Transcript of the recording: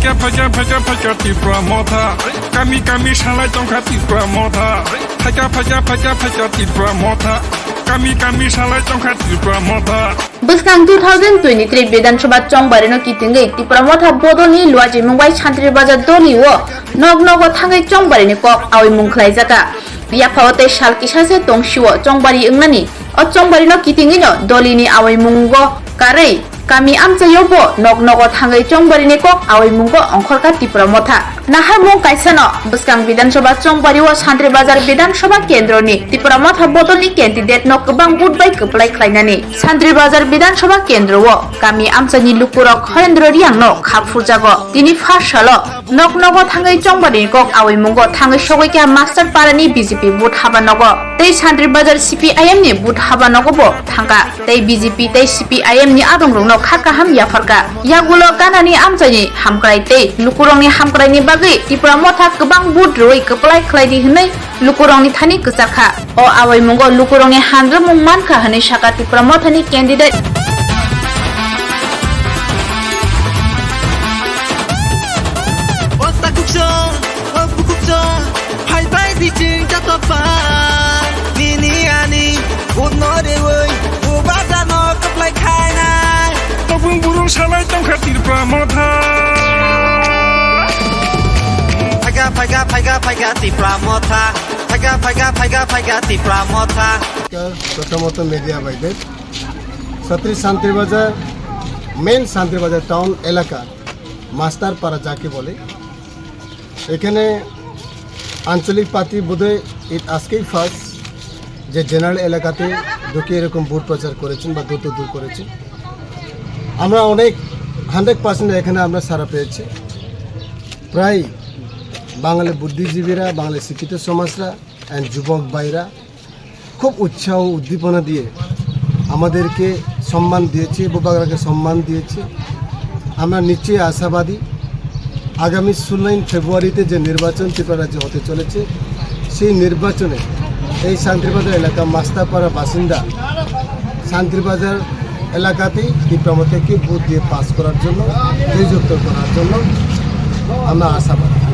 Faja tipra motha kami shalai tongkha tipra motha faja tipra motha kami shalai tongkha tipra motha Buskang 2023 বিধানসভা চংবারিনো কিতিঙ্গে ত্রিপুরা মথা বদলনি লুয়াজি মুম্বাই শান্তির বাজার দলিও নগ থাঙ্গै চংবারিনি কক আওই মুংখ্লাইজাকা ইয়াফাওতে সালকি সাসে তংশিও চংবারি ইংনানি অ চংবারিনো কিতিঙ্গিনো দলিনি আওই মুঙ্গ কাरै Kami amchayobo nog thangai chongbarini kok awai mungo ongkhorka Tripura Motha নাহার মুং কাইসানো বুসকাং বিধানসভা চংবারিও শান্তি বাজার বিধানসভা কেন্দ্রনি ত্রিপুরা মথা বদলনি ক্যান্ডিডেট ন গোবাং বুটবাই কপ্লাই খ্লাইনানি শান্তি বাজার বিধানসভা কেন্দ্রও কামি আমচানি লুকুরক হরেন্দ্র রিয়াংনো খাফুরজাগো তিনি ফার্স্ট সালো নগ থাঙ্গै চংবারিনি কক awai mungo thangai সগৈকা মাস্টার পারানি বিজেপি বুট হাবানগো tei Santi Bazar CPIM ni বুট হাবানগোবো থাঙ্গা tei BJP tei CPIM ni adongrong khaka ham yafarka yagulo kanani amchani hamkrai tei lukurongni hamkraini bagi Tripura Motha গোবাং বুট roi kplai khlaidi hnai lukurongni thani ksakha o awai mungo lukurongni handra mung mankha hani shaka Tripura মথানি candidate burung shalai tongkha tipra motha Paiga tipra motha Paiga tipra motha প্রথমত media ভাইদের সত্রী Shantibazar main Shantibazar town এলাকা মাস্টারপাড়া যাকে বলে এখানে আঞ্চলিক party বোধহয় আজকেই ফার্স্ট যে জেনারেল এলাকাতে ঢুকে এরকম ভোট প্রচার করেছেন বা দূর করেছেন আমরা অনেক 100% এখানে আমরা সারা পেয়েছি প্রায় বাঙালি বুদ্ধিজীবীরা বাঙালি শিক্ষিত সমাজরা এন্ড যুবক ভাইরা খুব উৎসাহ উদ্দীপনা দিয়ে আমাদেরকে সম্মান দিয়েছে বোবাগরাকে সম্মান দিয়েছে আমরা নিশ্চয়ই আশাবাদী আগামী 16 ফেব্রুয়ারিতে যে নির্বাচন ত্রিপুরা রাজ্যে হতে চলেছে সেই নির্বাচনে এই শান্তিবাজার এলাকা মাস্টারপাড়া বাসিন্দা শান্তিবাজার এলাকাতেই ত্রিপুরা থেকে ভোট দিয়ে পাস করার জন্য জয়যুক্ত করার জন্য আমরা আশাবাদী